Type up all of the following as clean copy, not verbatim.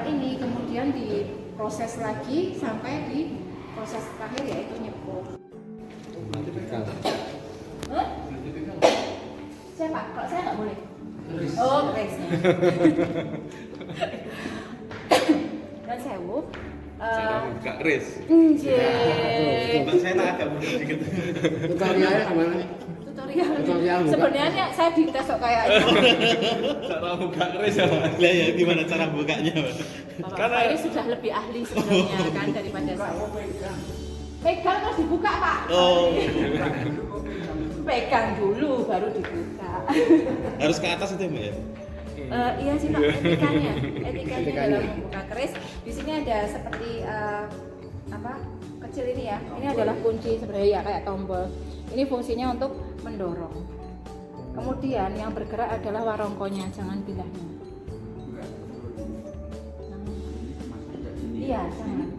ini kemudian diproses lagi sampai di proses terakhir yaitu nyepuk. Hah? Siapa? Kalau saya nggak boleh. Oh, kerisnya. Dan sewu. Saya buka keris. Saya tak agak mudah sedikit. Tutorialnya gimana? Tutorial sebenarnya saya dites kok kayak Cara buka keris ya, Pak? Ya gimana cara bukanya, Pak? Karena ini sudah lebih ahli sebenarnya kan daripada saya. Pegang terus dibuka, Pak. Oh. Pegang dulu baru dibuka. Harus ke atas itu, Mbak ya? Iya sih Pak, etikanya dalam membuka keris. Di sini ada seperti apa kecil ini ya. Ini adalah kunci sebenarnya ya kayak tombol. Ini fungsinya untuk mendorong. Kemudian yang bergerak adalah warongkonya, jangan bilahnya. Iya, jangan.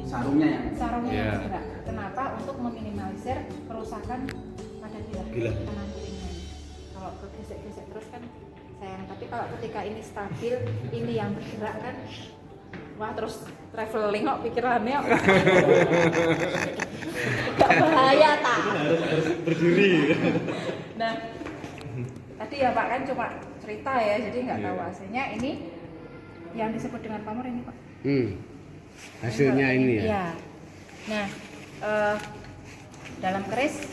Sarungnya ya? Sarungnya yang bergerak. Kenapa? Untuk meminimalisir kerusakan pada bilah kanan kirinya. Kalau kegesek-gesek terus kan sayang. Tapi kalau ketika ini stabil, ini yang bergerak kan, wah terus traveling kok pikirannya kok. Gak bahaya tak? Harus berdiri. Nah, tadi ya Pak kan cuma cerita ya, jadi nggak tahu hasilnya. Ini yang disebut dengan pamor ini Pak. Hasilnya ini ya. Iya. Nah, dalam keris,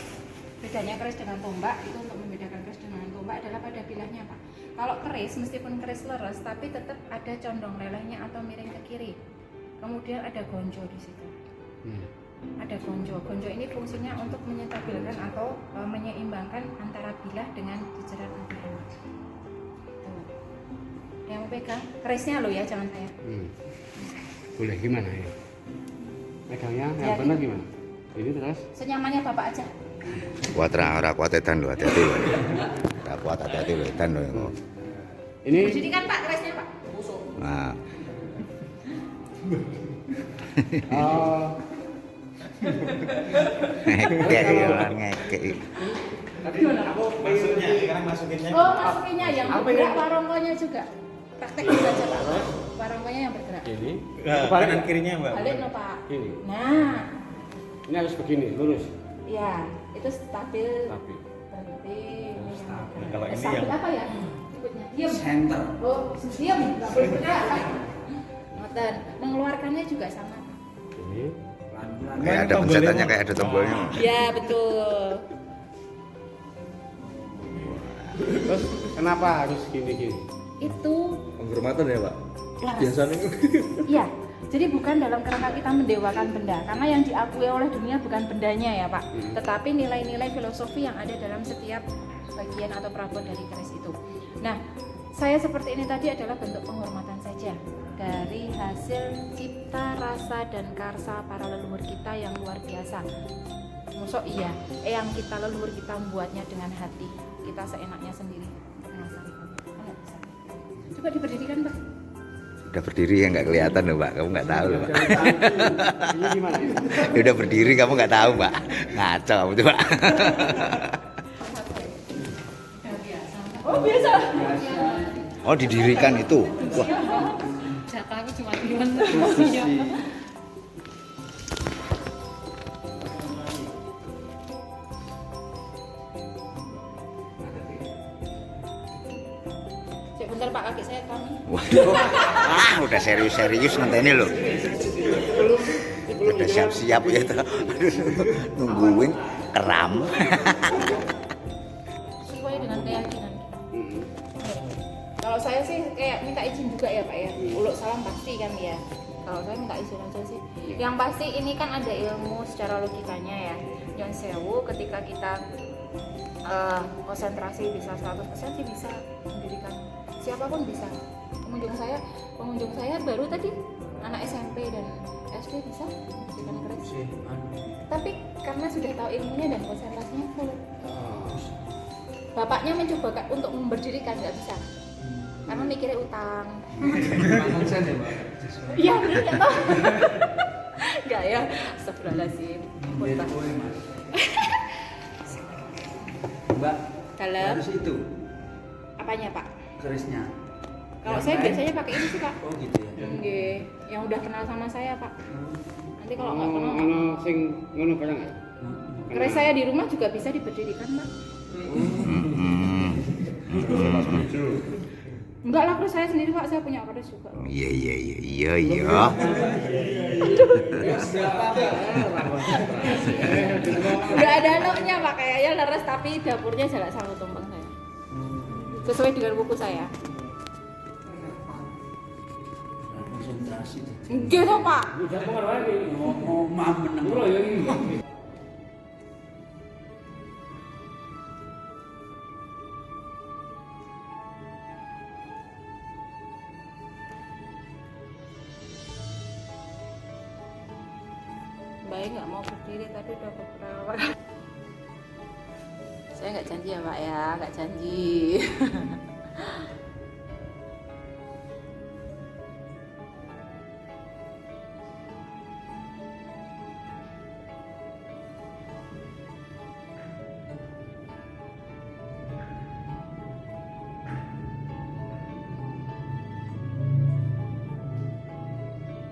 bedanya keris dengan tombak itu untuk membedakan keris dengan tombak adalah pada bilahnya Pak. Kalau keris, meskipun keris leres, tapi tetap ada condong lelehnya atau miring ke kiri. Kemudian ada gonjo di situ. Ada gonjo. Gonjo ini fungsinya untuk menyetabilkan atau menyeimbangkan antara bilah dengan jejeran antara. Yang mau pegang kerisnya lo ya, jangan saya. Boleh gimana ya? Pegangnya yang benar gimana? Ini terus? Senyamannya Bapak aja. Kuat ora kuat edan lho, hati-hati lho. Ora kuat hati-hati lho edan lho. Ini Jadi kan Pak kerisnya Pak. Nah, ngekek ya orang ngekek. Maksudnya, sekarang masukinnya. Oh, masukinnya yang bergerak warongkonya juga. Praktek dulu aja Pak. Warongkonya yang bergerak. ini Kanan kirinya, Mbak. Balik no Pak. Ini. Nah, ini harus begini, lurus. ya itu stabil. Tapi Berhenti. Nah, kalau ini Stabil yang apa ya? Sebutnya diam. center. Oh, diam. Nggak boleh bergerak. Dan mengeluarkannya juga sama. Ini Kayak ada pencetannya, kayak ada tombolnya. Ya betul. terus kenapa harus gini-gini? Itu penghormatan ya, Pak? laras. Biasanya Iya. Jadi bukan dalam kerangka kita mendewakan benda, karena yang diakui oleh dunia bukan bendanya ya Pak, tetapi nilai-nilai filosofi yang ada dalam setiap bagian atau perabot dari keris itu. Nah, saya seperti ini tadi adalah bentuk penghormatan saja dari hasil cipta, rasa, dan karsa para leluhur kita yang luar biasa. Masuk iya, yang kita leluhur kita membuatnya dengan hati, kita seenaknya sendiri. Nggak bisa. Coba diberdirikan Pak. Udah berdiri ya nggak kelihatan loh, Mbak. Kamu nggak tahu loh, Mbak. Ini gimana? Ya udah berdiri kamu nggak tahu, Mbak. Ngaco kamu tuh, Mbak. Oh biasa. Oh, didirikan itu. Wah, Jatah aku cuma temen. Cek bentar Pak, kaki saya kami. waduh. Udah serius-serius ngenteni loh. Udah siap-siap ya tuh. Aduh, nungguin keram. Sesuai dengan keyakinan. Kalau saya sih kayak minta izin juga ya Pak ya. Uluk salam pasti kan ya. Kalau saya minta izin aja sih. Yang pasti ini kan ada ilmu secara logikanya ya. Nyon sewu ketika kita konsentrasi bisa 100% sih bisa mendirikan siapapun bisa. Pengunjung saya baru tadi anak SMP dan SD bisa mendirikan keris. Tapi karena sudah tahu ilmunya dan konsentrasinya full. Bapaknya mencoba untuk memberdirikan nggak bisa. Karena mikirnya utang. Konsen ya, Mbak? Iya benar nggak tahu. Nggak ya, astagfirullahaladzim. Mbak. Mbak, Dalam harus itu apanya Pak? kerisnya. Kalau saya biasanya pakai ini sih Pak. Oh gitu ya. Nggih, yang udah kenal sama saya Pak. Nanti kalau nggak kenal, Ono sing ngono barang ya? keris saya di rumah juga bisa diberdirikan Pak. Enggak lah, keris saya sendiri Pak, saya punya keris juga. Iya. Enggak ada loknya Pak, kayaknya leres tapi dapurnya jarak sama tumpeng saya. Sesuai dengan buku saya. Konsentrasi. Enggak toh Pak. Oh, maaf menang. Baik nggak mau berdiri tapi udah beberapa. Saya nggak janji ya Pak ya, nggak janji.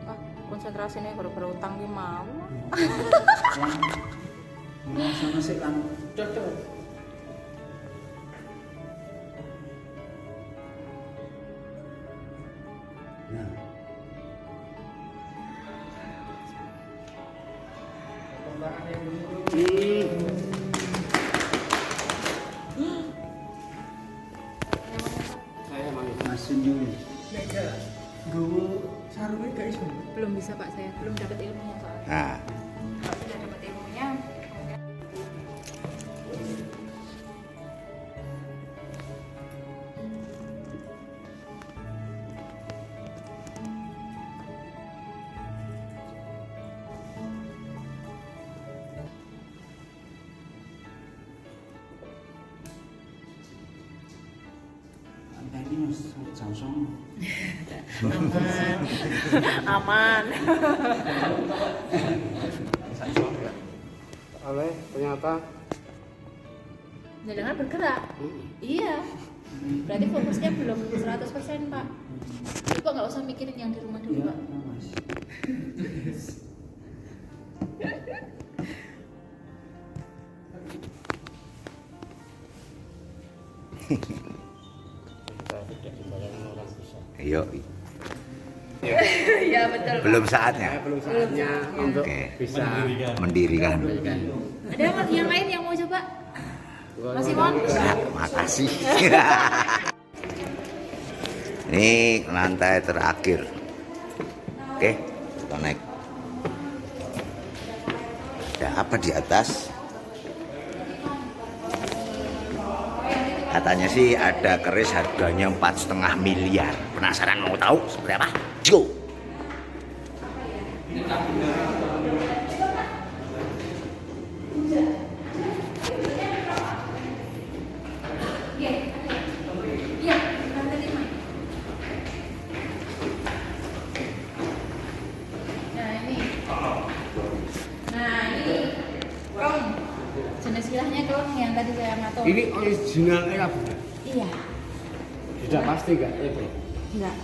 Ah, konsentrasinya gara-gara utang ki mau. Sama sih kan cocok. Nah, Saya malu. Mas senyum. Gue sarungnya gak iso. Belum bisa Pak, saya belum dapat ilmunya soalnya. Nah, Kalau sudah dapat ilmunya, Ini Mas Samsung. aman. Oleh ternyata Jangan bergerak. Iya. Berarti fokusnya belum 100% Pak. Ibu nggak usah mikirin yang di rumah dulu Iya, Pak. Mas. yuk. Iya betul Pak. Belum saatnya. belum saatnya untuk Oke. bisa Mendirikan. Ada yang lain yang mau coba? Mas Simon? Ya, makasih. Ini lantai terakhir. Oke, kita naik. Ada apa di atas? Katanya sih ada keris harganya 4,5 miliar. Penasaran mau tahu seperti apa? Go! Iya, lantai 5. Nah ini kong. Jenis ilahnya kong yang tadi saya ngatur. ini originalnya apa? Iya. Sudah pasti nggak itu? Enggak.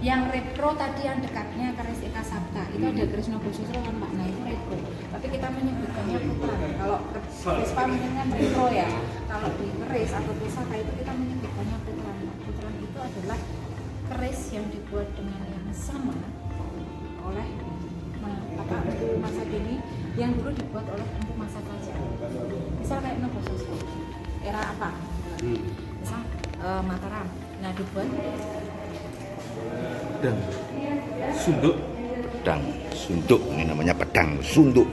Yang repro tadi yang dekatnya keris Eka Sabta itu ada keris Nobosusro kan Pak. Nah itu repro. Tapi kita menyebutkannya putra. Kalau keris pameran kan repro ya. Kalau di keris atau pusaka itu kita menyebutkannya putra. Putra itu adalah keris yang dibuat dengan yang sama oleh masa kini yang dulu dibuat oleh empu masa kerajaan. Misal kayak Nobosusro. Era apa? Misal Mataram. Nah dibuat Dan sunduk. Pedang sunduk, ini namanya pedang sunduk.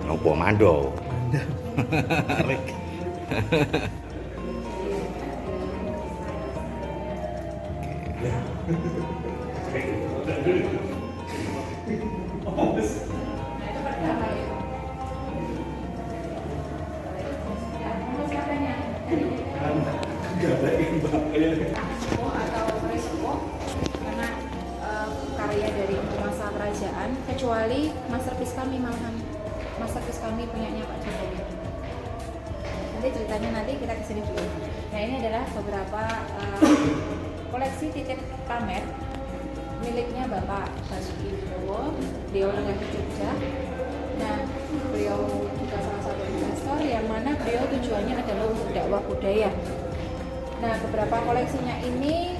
Nopo mando. atau resiko karena karya dari masa kerajaan kecuali masterpiece kami malahan masterpiece kami punyanya Pak Jokowi. Nanti ceritanya nanti kita kesini dulu. Nah ini adalah beberapa koleksi titip pamer miliknya Bapak Basuki Wibowo. Beliau tinggal di Jogja. Nah beliau juga salah satu investor yang mana beliau tujuannya adalah untuk dakwah budaya. Nah beberapa koleksinya ini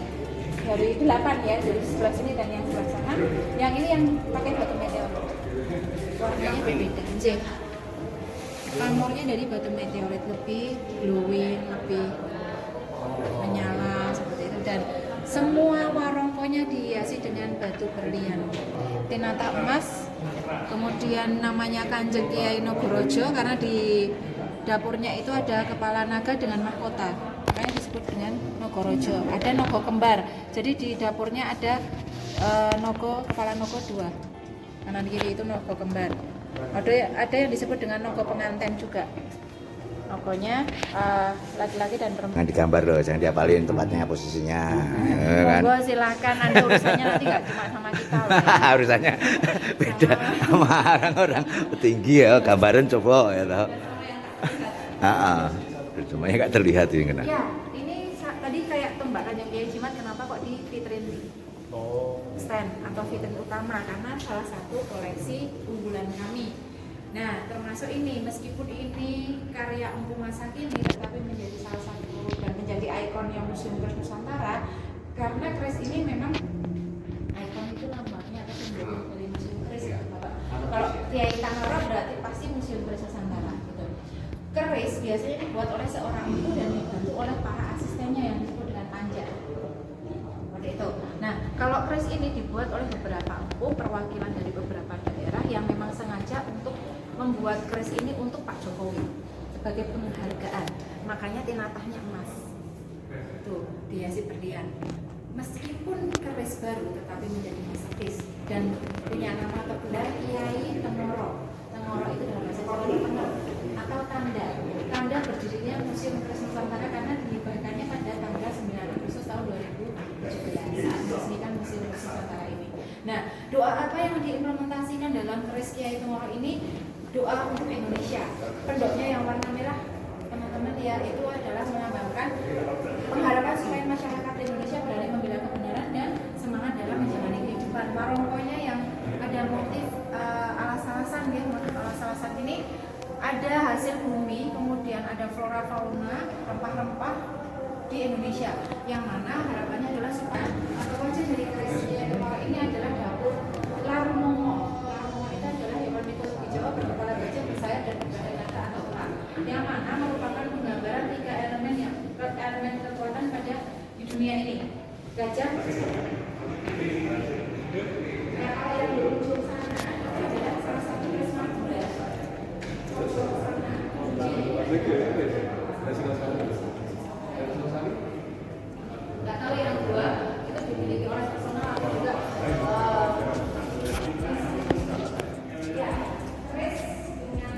dari 8 ya, dari sebelah sini dan yang sebelah sana. Yang ini yang pakai batu meteor. Warnanya berbeda. Pamornya dari batu meteorit, lebih glowing, lebih menyala seperti itu, dan semua warongkonya dihiasi dengan batu berlian, tinata emas. Kemudian namanya Kanjeng Kiai Nogorojo karena di dapurnya itu ada kepala naga dengan mahkota, makanya disebut dengan Nogorojo. Ada nogo kembar, jadi di dapurnya ada kepala nogo 2, kanan kiri itu nogo kembar. Ada yang disebut dengan nogo penganten juga. Nogonya laki-laki dan perempuan. Jangan digambar loh, jangan diapalin tempatnya, posisinya. Kan? Monggo silakan, nanti urusannya nanti nggak cuma sama kita loh ya. Urusannya beda sama orang-orang tinggi ya, gambaran coba ya toh. Semuanya nggak terlihat ini kena. Ya, ini tadi kayak tembak Kanjeng Kiai Jimat, kenapa kok di vitrin stand atau vitrin utama, karena salah satu koleksi unggulan kami. Nah, termasuk ini, meskipun ini karya Empu Masakini, tetapi menjadi salah satu dan menjadi ikonnya Museum Keris Nusantara, karena keris ini memang ikon itu lambangnya atau simbol dari Museum Keris ya, Bapak. Kalau Kiai Tangara berarti pasti Museum Keris Nusantara gitu. Keris biasanya dibuat oleh seorang empu dan dibantu oleh para asistennya yang disebut dengan panja. Seperti itu. Nah, kalau keris ini dibuat oleh beberapa empu perwakilan dari beberapa daerah yang memang sengaja untuk membuat keris ini untuk Pak Jokowi sebagai penghargaan. Makanya tinatahnya emas. Tuh, dihiasi berlian. Meskipun keris baru tetapi menjadi masterpiece dan punya nama tergelar Kiai Tengoro. Tengoro itu dalam bahasa Jawa Tengah atau tanda. Tanda berdirinya Museum Keris Nusantara karena dihibahkannya pada tanggal 9 Agustus tahun 2017 saat diresmikan Museum Keris Nusantara ini. Nah, doa apa yang diimplementasikan dalam keris Kiai Tengoro ini? Doa untuk Indonesia. Pendoknya yang warna merah, teman-teman ya, itu adalah melambangkan pengharapan supaya masyarakat Indonesia berani membela kebenaran dan semangat dalam menjalani kehidupan. Warongkonya yang ada motif alas-alasan ya, motif alas-alasan ini ada hasil bumi, kemudian ada flora fauna, rempah-rempah di Indonesia, yang mana harapannya adalah supaya wajah dari keris Tengoro ini adalah dapur Larmongo. Larmongo itu adalah hewan mitologi Jawa berkepala gajah, bersayap dan berbadan naga atau ular, yang mana merupakan penggambaran 3 elemen yang elemen kekuatan pada di dunia ini. Gajah, kalau yang di ujung sana adalah salah satu keris Madura. Ujung sana, nggak tahu yang kedua itu dimiliki oleh personal atau juga ya, keris dengan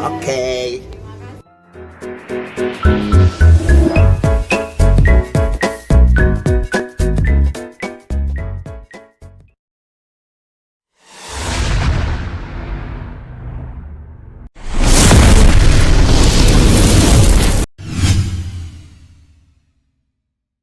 Oke.